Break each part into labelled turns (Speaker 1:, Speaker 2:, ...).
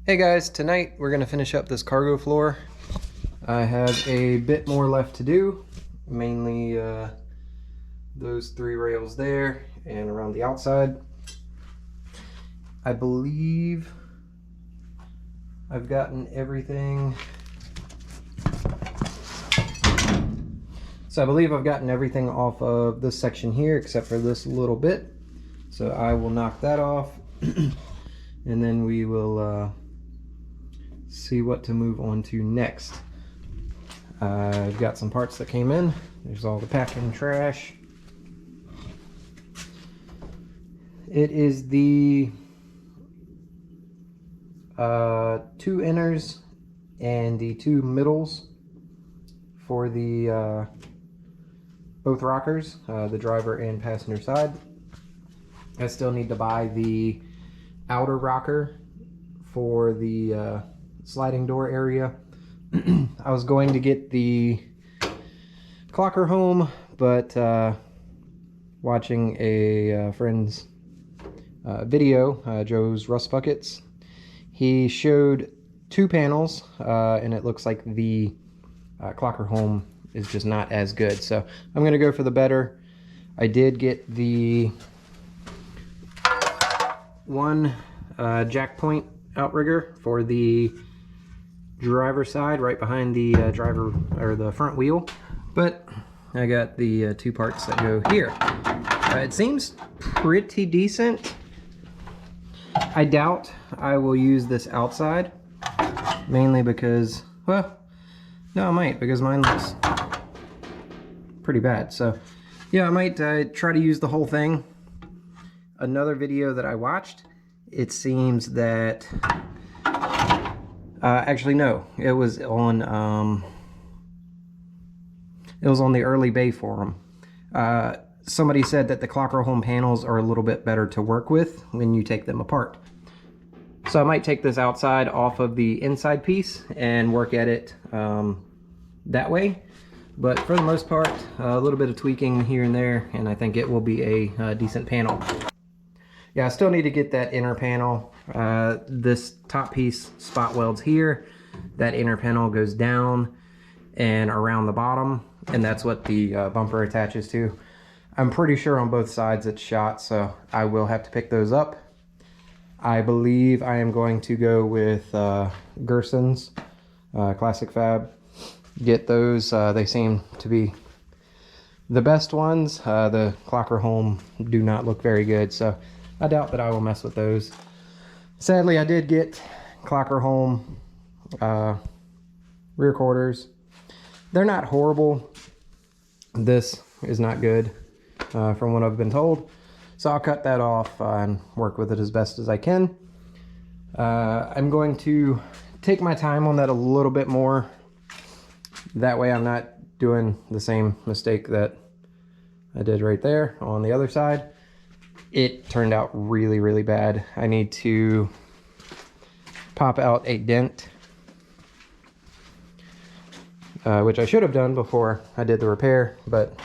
Speaker 1: Hey guys, tonight we're going to finish up this cargo floor. I have a bit more left to do, mainly those 3 rails there and around the outside. I believe I've gotten everything. So I believe I've gotten everything off of this section here except for this little bit. So I will knock that off and then we will see what to move on to next. I've got some parts that came in. There's all the packing trash. It is the 2 inners and the 2 middles for the both rockers, the driver and passenger side. I still need to buy the outer rocker for the sliding door area. I was going to get the clocker home, but watching a friend's video, Joe's Rust Buckets, he showed 2 panels, and it looks like the clocker home is just not as good. So I'm going to go for the better. I did get the one jack point outrigger for the driver side, right behind the driver or the front wheel, but I got the 2 parts that go here. It seems pretty decent. I doubt I will use this outside, mainly because, well, no, I might, because mine looks pretty bad. So yeah, I might try to use the whole thing. Another video that I watched, it seems that actually no, it was on the early bay forum. Somebody said that the clocker home panels are a little bit better to work with when you take them apart. So I might take this outside off of the inside piece and work at it that way. But for the most part, a little bit of tweaking here and there, and I think it will be a decent panel. Yeah, I still need to get that inner panel. This top piece spot welds here. That inner panel goes down and around the bottom, and that's what the bumper attaches to. I'm pretty sure on both sides it's shot, so I will have to pick those up. I believe I am going to go with Gerson's Classic Fab. Get those. They seem to be the best ones. The clocker home do not look very good, so I doubt that I will mess with those. Sadly, I did get clocker home rear quarters. They're not horrible. This is not good from what I've been told. So I'll cut that off and work with it as best as I can. I'm going to take my time on that a little bit more. That way I'm not doing the same mistake that I did right there on the other side. It turned out really, really bad. I need to pop out a dent, which I should have done before I did the repair, but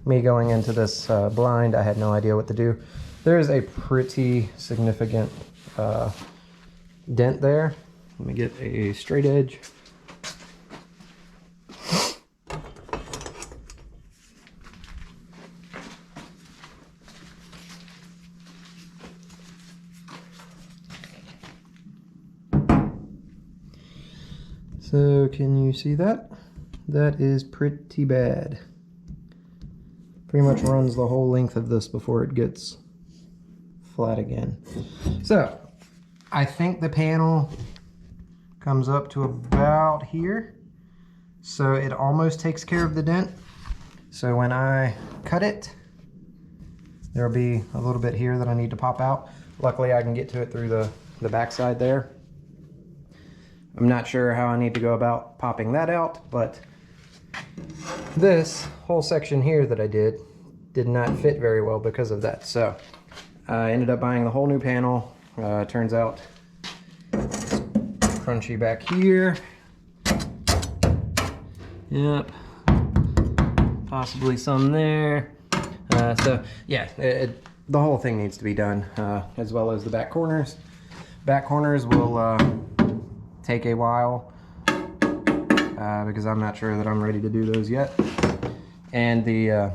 Speaker 1: me going into this blind, I had no idea what to do. There is a pretty significant dent there. Let me get a straight edge. So can you see that? That is pretty bad. Pretty much runs the whole length of this before it gets flat again. So I think the panel comes up to about here. So it almost takes care of the dent. So when I cut it, there'll be a little bit here that I need to pop out. Luckily I can get to it through the back side there. I'm not sure how I need to go about popping that out, but this whole section here that I did not fit very well because of that. So I ended up buying the whole new panel. Turns out it's crunchy back here. Yep, possibly some there. So yeah, the whole thing needs to be done, as well as the back corners. Back corners will take a while because I'm not sure that I'm ready to do those yet. And the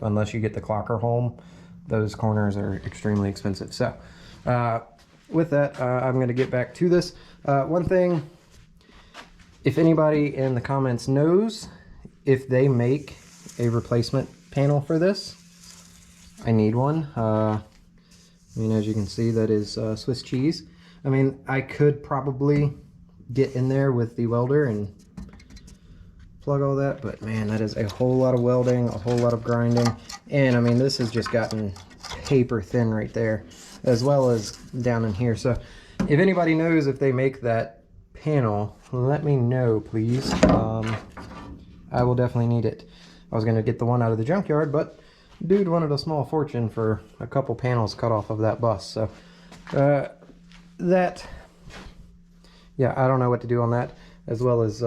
Speaker 1: unless you get the clocker home, those corners are extremely expensive. So with that, I'm going to get back to this. One thing, if anybody in the comments knows if they make a replacement panel for this, I need one. I mean, as you can see, that is Swiss cheese. I mean, I could probably get in there with the welder and plug all that, but man, that is a whole lot of welding, a whole lot of grinding. And I mean, this has just gotten paper thin right there, as well as down in here. So if anybody knows if they make that panel, let me know, please. I will definitely need it. I was going to get the one out of the junkyard, but dude wanted a small fortune for a couple panels cut off of that bus. So that, yeah, I don't know what to do on that, as well as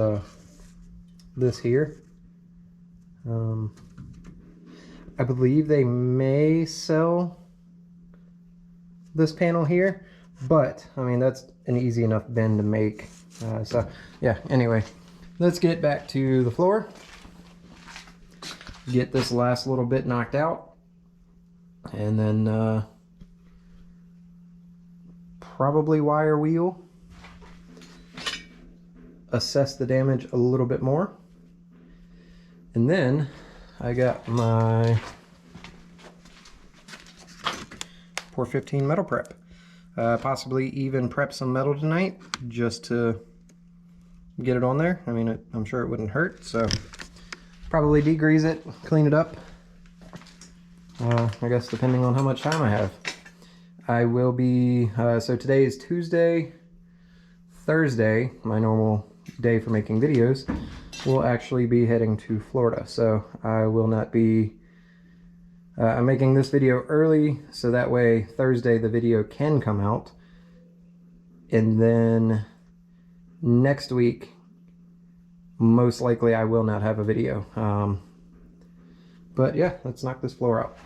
Speaker 1: this here. I believe they may sell this panel here, but I mean, that's an easy enough bend to make. So yeah, anyway, let's get back to the floor, get this last little bit knocked out, and then probably wire wheel, assess the damage a little bit more. And then I got my 415 metal prep. Possibly even prep some metal tonight just to get it on there. I mean, I'm sure it wouldn't hurt, so probably degrease it, clean it up. I guess depending on how much time I have. I will be, so today is Tuesday. Thursday, my normal day for making videos, will actually be heading to Florida. So I will not be, I'm making this video early so that way Thursday the video can come out. And then next week, most likely I will not have a video. But yeah, let's knock this floor out.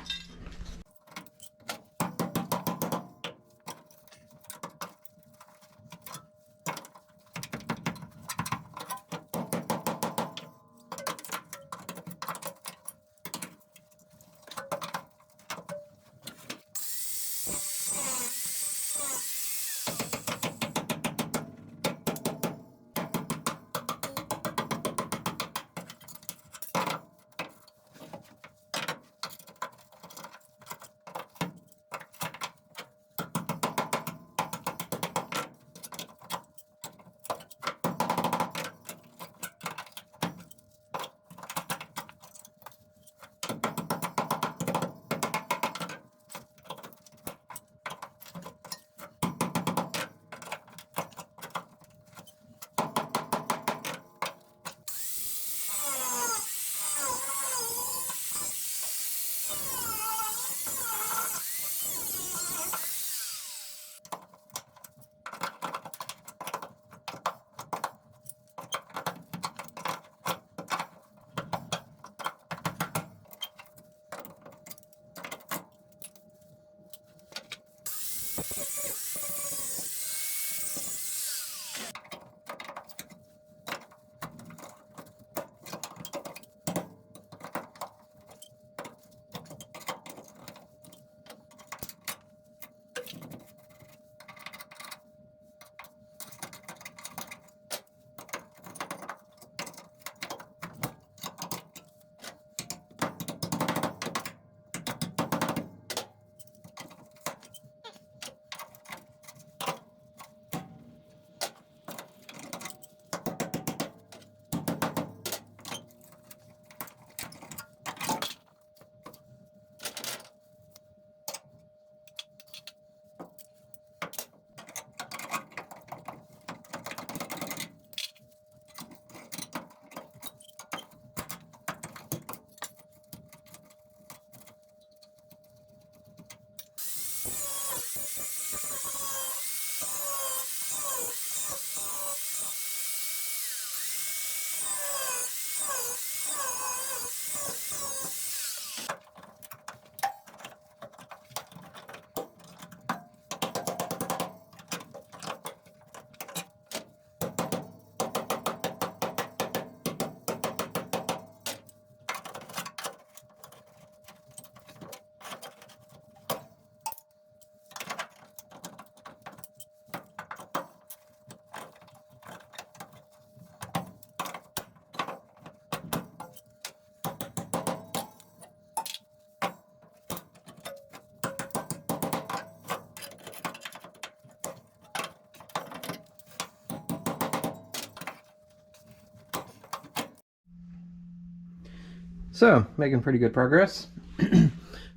Speaker 1: So, making pretty good progress. I've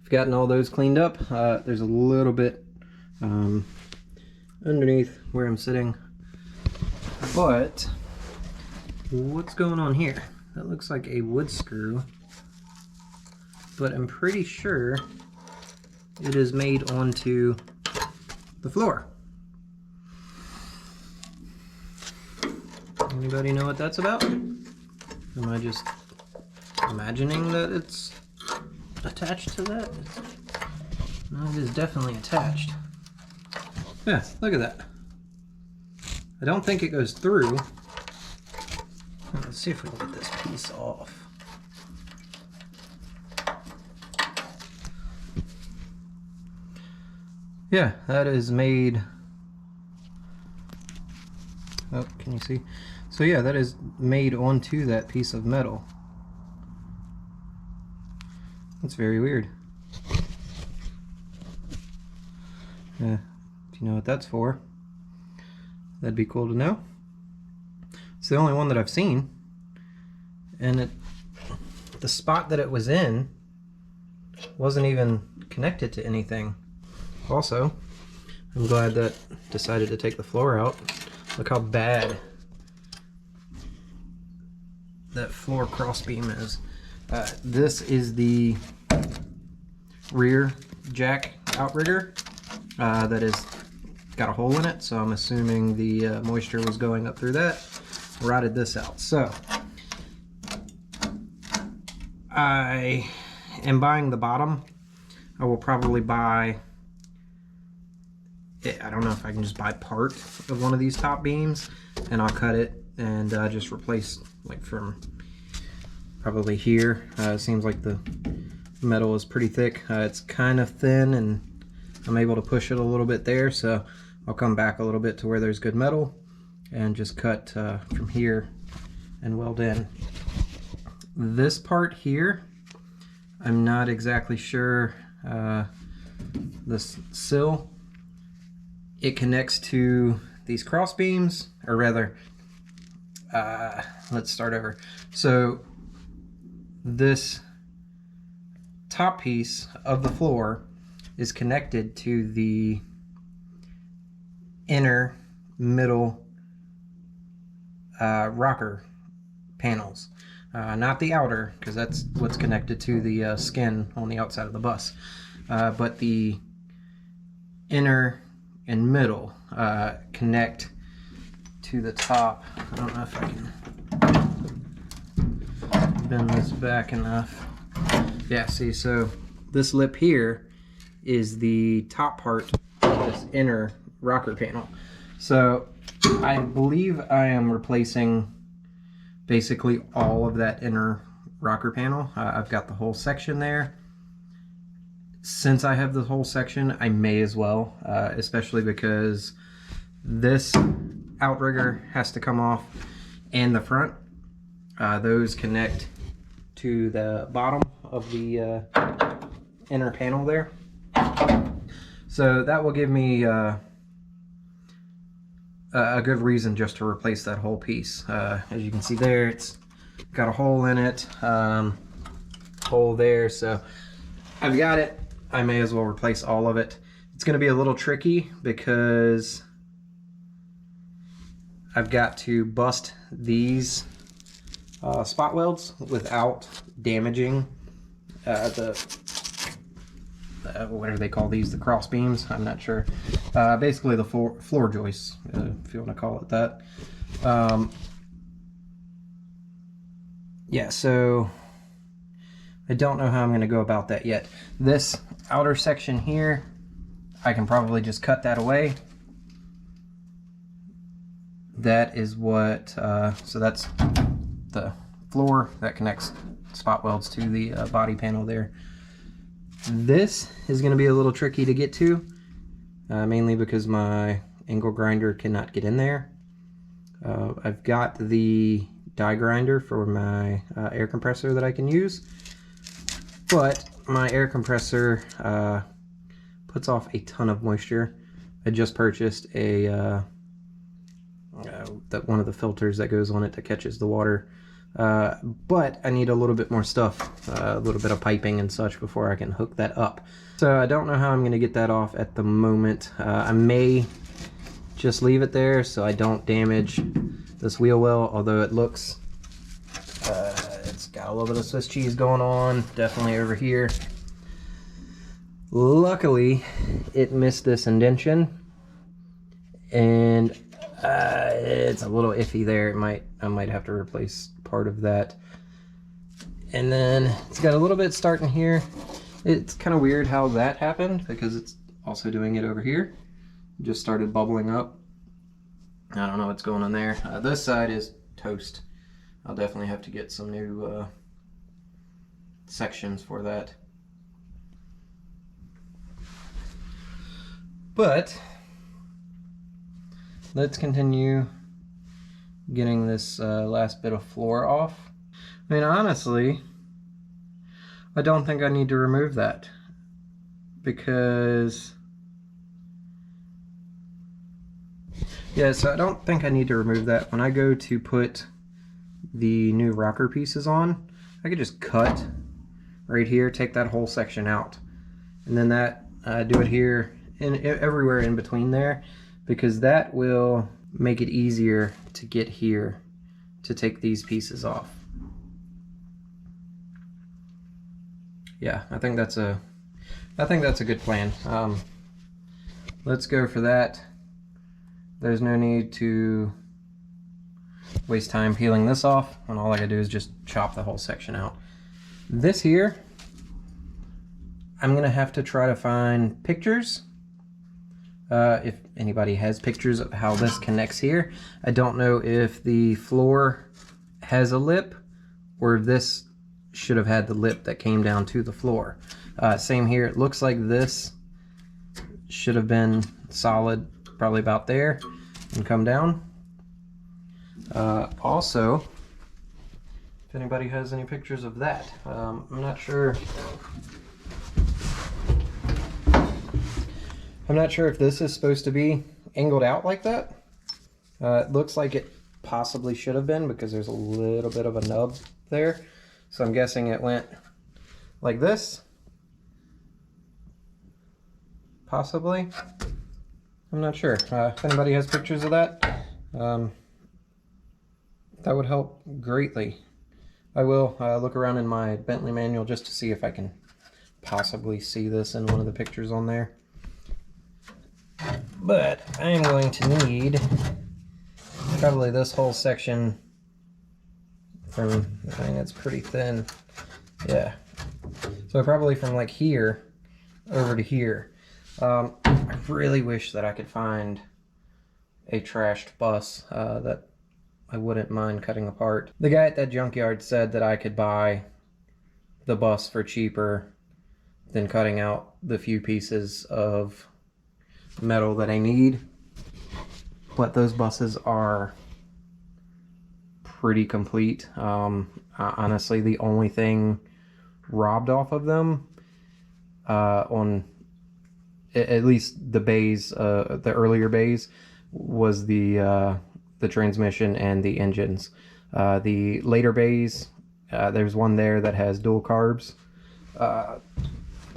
Speaker 1: gotten all those cleaned up. There's gotten all those cleaned up. There's a little bit underneath where I'm sitting. But, what's going on here? That looks like a wood screw. But I'm pretty sure it is made onto the floor. Anybody know what that's about? Am I just imagining that it's attached to that? No, it is definitely attached. Yeah, look at that. I don't think it goes through. Let's see if we can get this piece off. Yeah, that is made. Oh, can you see? So yeah, that is made onto that piece of metal. That's very weird. Yeah, if you know what that's for, that'd be cool to know. It's the only one that I've seen, and the spot that it was in wasn't even connected to anything. Also, I'm glad that decided to take the floor out. Look how bad that floor crossbeam is. This is the rear jack outrigger that is got a hole in it, so I'm assuming the moisture was going up through that. Rotted this out. So I am buying the bottom. I will probably buy, I don't know if I can just buy part of one of these top beams, and I'll cut it and just replace, like, from probably here. It seems like the metal is pretty thick. It's kind of thin, and I'm able to push it a little bit there, so I'll come back a little bit to where there's good metal and just cut from here and weld in. This part here, I'm not exactly sure. This sill, it connects to these cross beams, or rather, let's start over. So this top piece of the floor is connected to the inner middle rocker panels, not the outer, because that's what's connected to the skin on the outside of the bus, but the inner and middle connect to the top. I don't know if I can bend this back enough. Yeah, see, so this lip here is the top part of this inner rocker panel. So I believe I am replacing basically all of that inner rocker panel. I've got the whole section there. Since I have the whole section, I may as well, especially because this outrigger has to come off, and the front. Those connect to the bottom of the inner panel there. So that will give me a good reason just to replace that whole piece. As you can see there, it's got a hole in it, hole there, so I've got it. I may as well replace all of it. It's going to be a little tricky because I've got to bust these spot welds without damaging what do they call these? The cross beams? I'm not sure. Basically the floor joists, if you want to call it that. Yeah, so I don't know how I'm going to go about that yet. This outer section here, I can probably just cut that away. That is what, so that's the floor that connects spot welds to the body panel there. This is going to be a little tricky to get to, mainly because my angle grinder cannot get in there. I've got the die grinder for my air compressor that I can use, but my air compressor puts off a ton of moisture. I just purchased a one of the filters that goes on it that catches the water. but I need a little bit more stuff, a little bit of piping and such before I can hook that up. So I don't know how I'm going to get that off at the moment. I may just leave it there so I don't damage this wheel well, although it looks, it's got a little bit of Swiss cheese going on, definitely over here. Luckily, it missed this indentation, and it's a little iffy there. I might have to replace part of that. And then it's got a little bit starting here. It's kind of weird how that happened because it's also doing it over here. It just started bubbling up. I don't know what's going on there. This side is toast. I'll definitely have to get some new sections for that. But let's continue getting this last bit of floor off. I mean, honestly, I don't think I need to remove that because, yeah, so I don't think I need to remove that. When I go to put the new rocker pieces on, I could just cut right here, take that whole section out, and then that do it here and everywhere in between there, because that will make it easier to get here to take these pieces off. Yeah, I think that's a good plan. Let's go for that. There's no need to waste time peeling this off, and all I gotta do is just chop the whole section out. This here, I'm gonna have to try to find pictures. If anybody has pictures of how this connects here. I don't know if the floor has a lip or if this should have had the lip that came down to the floor. Same here, it looks like this should have been solid, probably about there, and come down. Also, if anybody has any pictures of that, I'm not sure. I'm not sure if this is supposed to be angled out like that. It looks like it possibly should have been because there's a little bit of a nub there. So I'm guessing it went like this. Possibly. I'm not sure. If anybody has pictures of that, that would help greatly. I will look around in my Bentley manual just to see if I can possibly see this in one of the pictures on there. But I am going to need probably this whole section from, I mean, it's pretty thin. Yeah. So probably from like here over to here. I really wish that I could find a trashed bus that I wouldn't mind cutting apart. The guy at that junkyard said that I could buy the bus for cheaper than cutting out the few pieces of metal that I need, but those buses are pretty complete. Honestly, the only thing robbed off of them on at least the bays, the earlier bays, was the transmission and the engines. The later bays, there's one there that has dual carbs,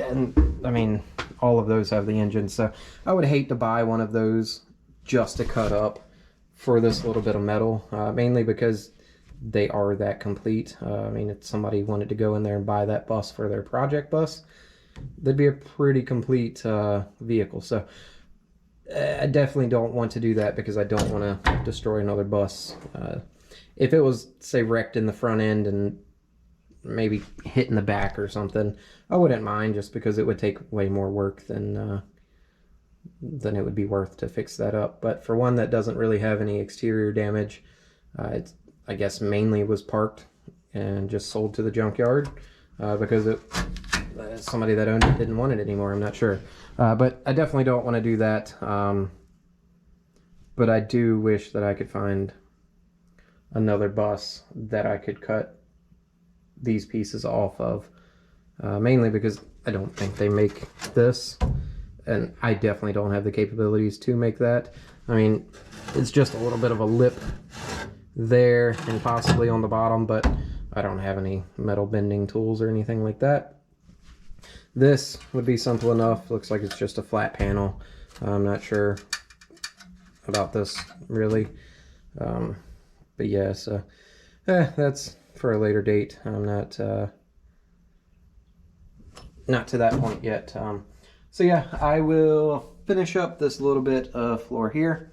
Speaker 1: and I mean, all of those have the engine, so I would hate to buy one of those just to cut up for this little bit of metal, mainly because they are that complete. I mean, if somebody wanted to go in there and buy that bus for their project bus, that'd be a pretty complete vehicle. So I definitely don't want to do that because I don't want to destroy another bus. If it was, say, wrecked in the front end and maybe hit in the back or something, I wouldn't mind, just because it would take way more work than it would be worth to fix that up. But for one that doesn't really have any exterior damage, it's, I guess, mainly was parked and just sold to the junkyard because somebody that owned it didn't want it anymore. I'm not sure, but I definitely don't want to do that. But I do wish that I could find another bus that I could cut these pieces off of, mainly because I don't think they make this, and I definitely don't have the capabilities to make that. I mean, it's just a little bit of a lip there and possibly on the bottom, but I don't have any metal bending tools or anything like that. This would be simple enough. Looks like it's just a flat panel. I'm not sure about this really, but yeah, so that's for a later date. I'm not to that point yet. So yeah, I will finish up this little bit of floor here.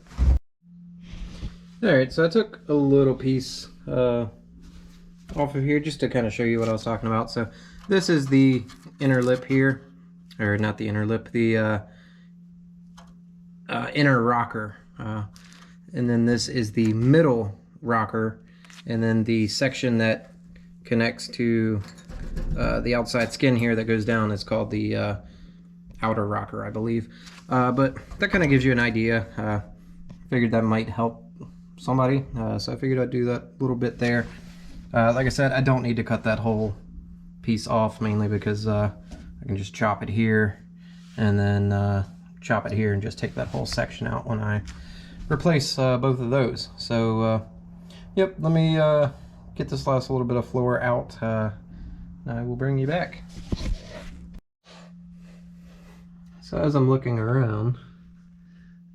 Speaker 1: Alright, so I took a little piece off of here just to kind of show you what I was talking about. So this is the inner lip here, or not the inner lip, the inner rocker. And then this is the middle rocker, and then the section that connects to the outside skin here that goes down is called the outer rocker, I believe. But that kind of gives you an idea. Figured that might help somebody, so I figured I'd do that little bit there. Like I said, I don't need to cut that whole piece off, mainly because I can just chop it here and then chop it here and just take that whole section out when I replace both of those. So yep, let me get this last little bit of floor out, and I will bring you back. So as I'm looking around,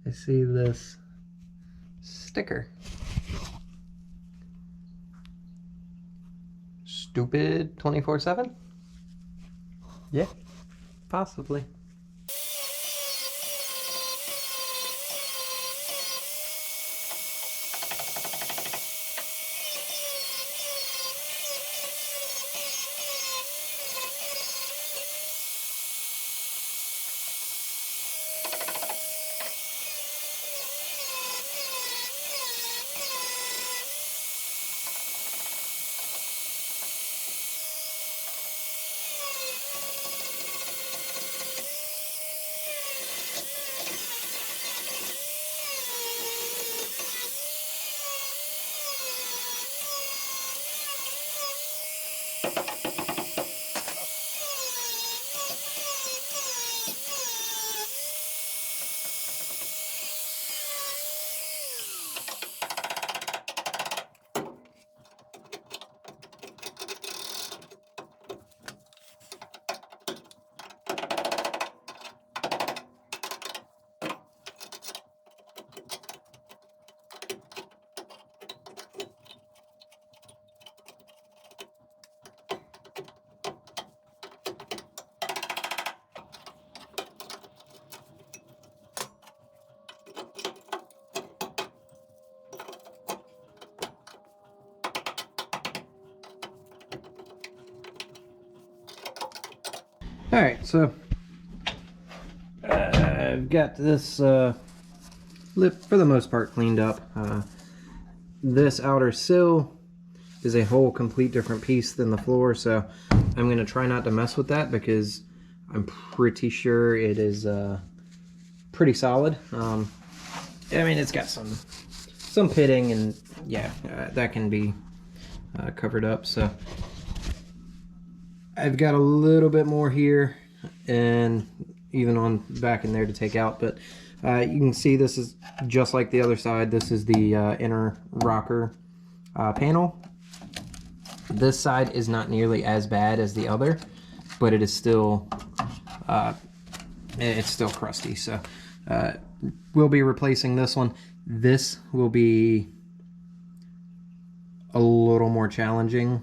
Speaker 1: I see this sticker. Stupid 24/7? Yeah, possibly. Alright, so I've got this lip for the most part cleaned up. This outer sill is a whole complete different piece than the floor, so I'm going to try not to mess with that because I'm pretty sure it is pretty solid. I mean, it's got some pitting, and yeah, that can be covered up. So I've got a little bit more here and even on back in there to take out, but you can see this is just like the other side. This is the inner rocker panel. This side is not nearly as bad as the other, but it is still it's still crusty. So we'll be replacing this one. This will be a little more challenging,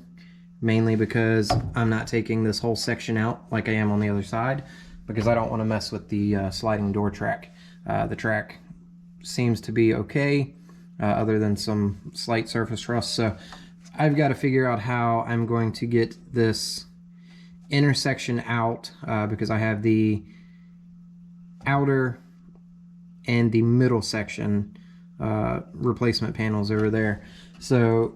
Speaker 1: mainly because I'm not taking this whole section out like I am on the other side, because I don't want to mess with the sliding door track. The track seems to be okay, other than some slight surface rust, so I've got to figure out how I'm going to get this intersection out, because I have the outer and the middle section replacement panels over there. So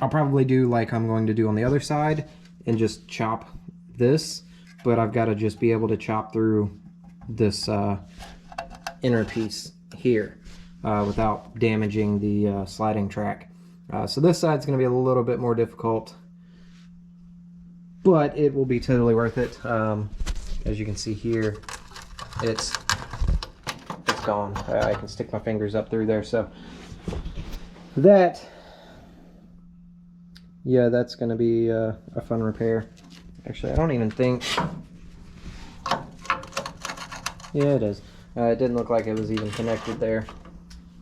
Speaker 1: I'll probably do like I'm going to do on the other side and just chop this, but I've got to just be able to chop through this inner piece here without damaging the sliding track. So this side's going to be a little bit more difficult, but it will be totally worth it. As you can see here, it's gone. I can stick my fingers up through there, so that Yeah, that's going to be a fun repair. Actually, I don't even think... Yeah, it is. It didn't look like it was even connected there.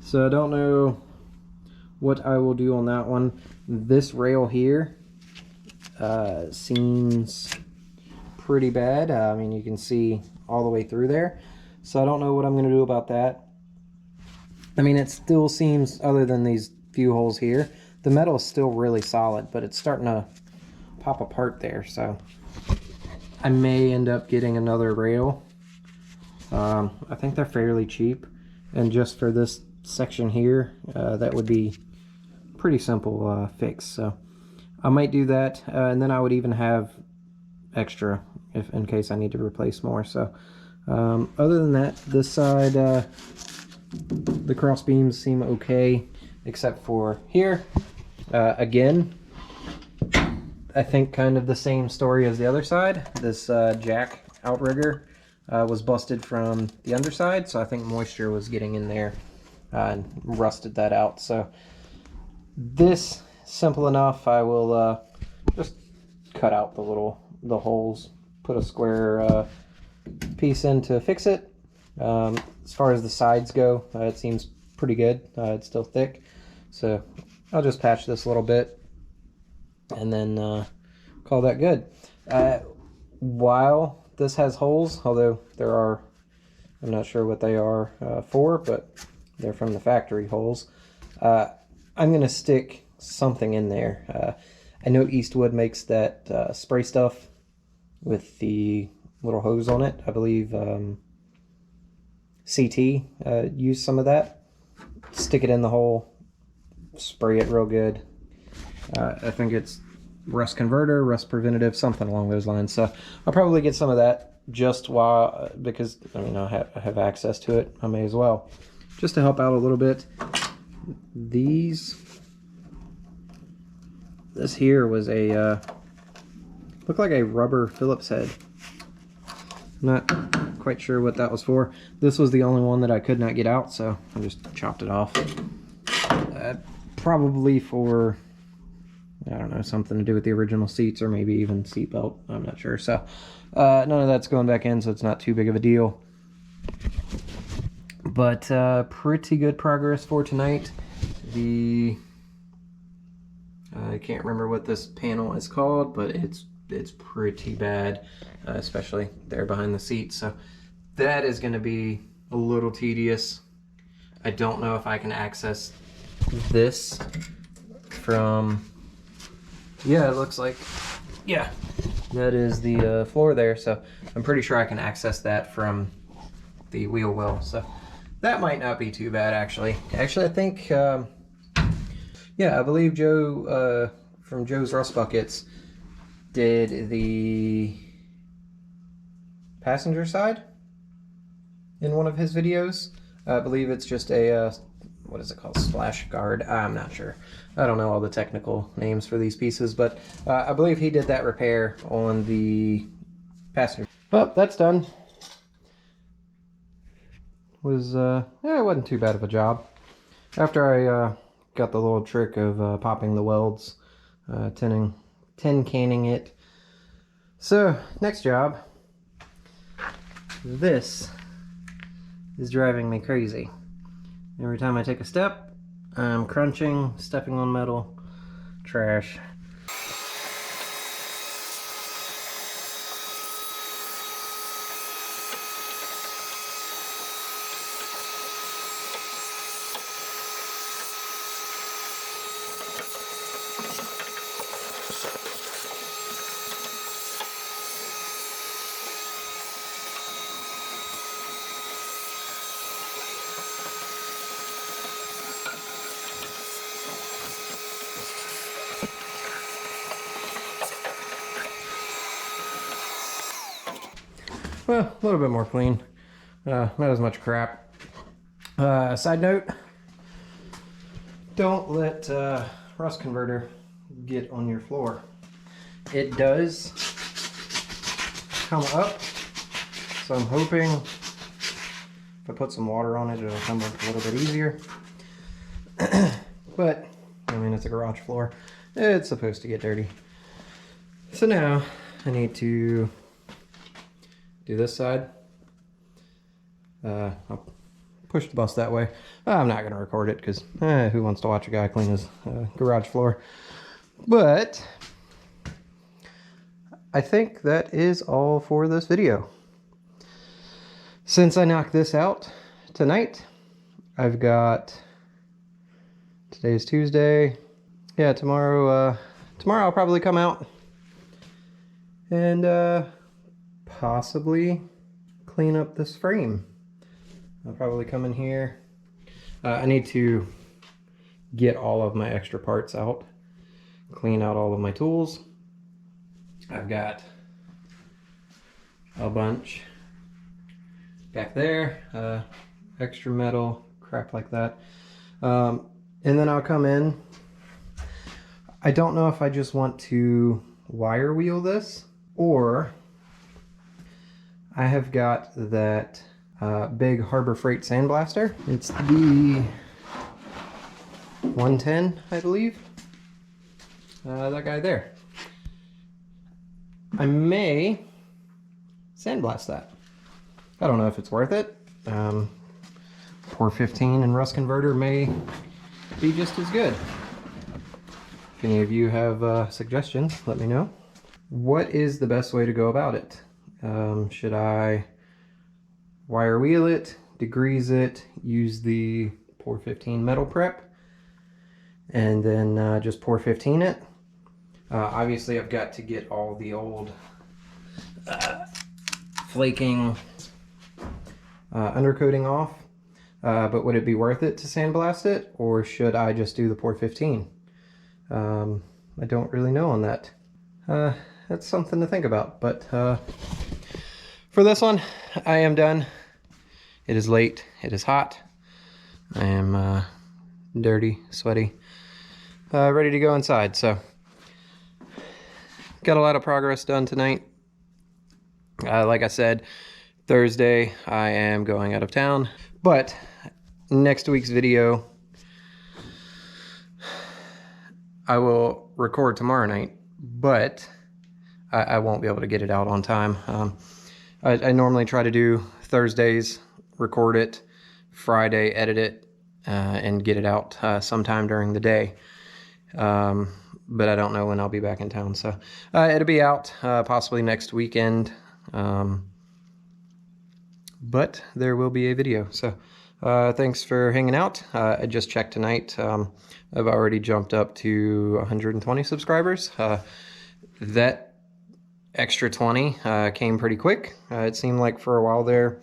Speaker 1: So I don't know what I will do on that one. This rail here seems pretty bad. I mean, you can see all the way through there. So I don't know what I'm going to do about that. I mean, it still seems, other than these few holes here, the metal is still really solid, but it's starting to pop apart there. So I may end up getting another rail. I think they're fairly cheap, and just for this section here, that would be pretty simple fix. So I might do that, and then I would even have extra if in case I need to replace more. So other than that, this side, the cross beams seem okay, except for here. Again, I think kind of the same story as the other side. This jack outrigger was busted from the underside, so I think moisture was getting in there and rusted that out. So this, simple enough. I will just cut out the holes, put a square piece in to fix it. As far as the sides go, it seems pretty good. It's still thick, so I'll just patch this a little bit and then call that good. While this has holes, although there are, I'm not sure what they are for, but they're from the factory holes, I'm going to stick something in there. I know Eastwood makes that spray stuff with the little hose on it. I believe CT used some of that. Stick it in the hole, spray it real good. I think it's rust converter, rust preventative, something along those lines. So I'll probably get some of that just while, because I mean, I have access to it. I may as well, just to help out a little bit. This here was a looked like a rubber Phillips head. Not quite sure what that was for. This was the only one that I could not get out, so I just chopped it off. Probably for, I don't know, something to do with the original seats, or maybe even seat belt. I'm not sure. So none of that's going back in, so it's not too big of a deal. But pretty good progress for tonight. I can't remember what this panel is called, but it's pretty bad, especially there behind the seat. So that is going to be a little tedious. I don't know if I can access this from, yeah, it looks like, yeah, that is the floor there. So I'm pretty sure I can access that from the wheel well. So that might not be too bad, actually. Actually, I think, yeah, I believe Joe from Joe's Rust Buckets did the passenger side in one of his videos. I believe it's just a, what is it called? Splash guard. I'm not sure. I don't know all the technical names for these pieces, but I believe he did that repair on the passenger. Well, that's done. Yeah, it wasn't too bad of a job. After I got the little trick of popping the welds, tin canning it. So, next job. This is driving me crazy. Every time I take a step, I'm crunching, stepping on metal, trash. Well, a little bit more clean. Not as much crap. Side note, don't let rust converter get on your floor. It does come up, so I'm hoping if I put some water on it, it'll come up a little bit easier. But, I mean, it's a garage floor. it's supposed to get dirty. So now I need to do this side. I'll push the bus that way. I'm not going to record it because who wants to watch a guy clean his garage floor? But I think that is all for this video. Since I knocked this out tonight, I've got, today's Tuesday. Yeah, tomorrow I'll probably come out and possibly clean up this frame. I'll probably come in here. I need to get all of my extra parts out, clean out all of my tools. I've got a bunch back there, extra metal, crap like that. And then I'll come in. I don't know if I just want to wire wheel this, or I have got that big Harbor Freight sandblaster. It's the 110, I believe. That guy there. I may sandblast that. I don't know if it's worth it. 415 and rust converter may be just as good. If any of you have suggestions, let me know. What is the best way to go about it? Should I wire wheel it, degrease it, use the pour 15 metal prep, and then just pour 15 it? Obviously I've got to get all the old flaking undercoating off, but would it be worth it to sandblast it, or should I just do the pour 15? I don't really know on that. That's something to think about, but for this one, I am done. It is late, it is hot, I am dirty, sweaty, ready to go inside. So got a lot of progress done tonight. Like I said, Thursday I am going out of town, but next week's video I will record tomorrow night, but I won't be able to get it out on time. I normally try to do Thursdays, record it, Friday edit it, and get it out sometime during the day. But I don't know when I'll be back in town, so it'll be out possibly next weekend. But there will be a video. So thanks for hanging out. I just checked tonight. I've already jumped up to 120 subscribers. That extra 20 came pretty quick. It seemed like for a while there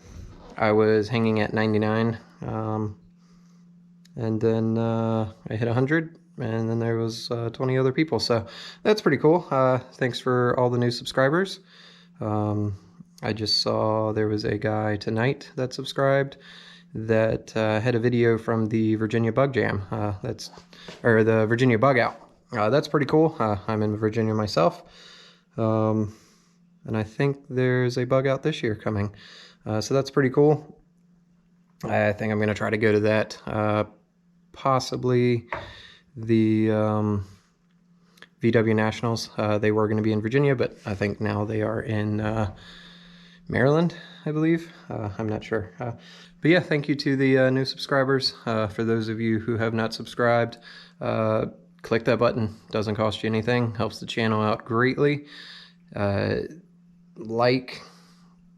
Speaker 1: I was hanging at 99, and then I hit 100, and then there was 20 other people, so that's pretty cool. Thanks for all the new subscribers. I just saw there was a guy tonight that subscribed that had a video from the Virginia Bug Jam, or the Virginia Bug Out. That's pretty cool. I'm in Virginia myself, and I think there's a bug out this year coming, so that's pretty cool. I think I'm going to try to go to that, possibly the VW Nationals. They were going to be in Virginia, but I think now they are in Maryland, I believe. I'm not sure. But yeah, thank you to the new subscribers. For those of you who have not subscribed, click that button. Doesn't cost you anything. Helps the channel out greatly. Like,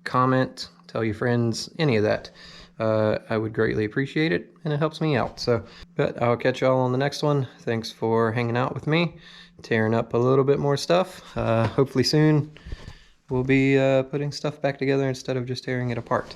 Speaker 1: comment, tell your friends, any of that. I would greatly appreciate it, and it helps me out. So, but I'll catch y'all on the next one. Thanks for hanging out with me, tearing up a little bit more stuff. Hopefully soon we'll be putting stuff back together instead of just tearing it apart.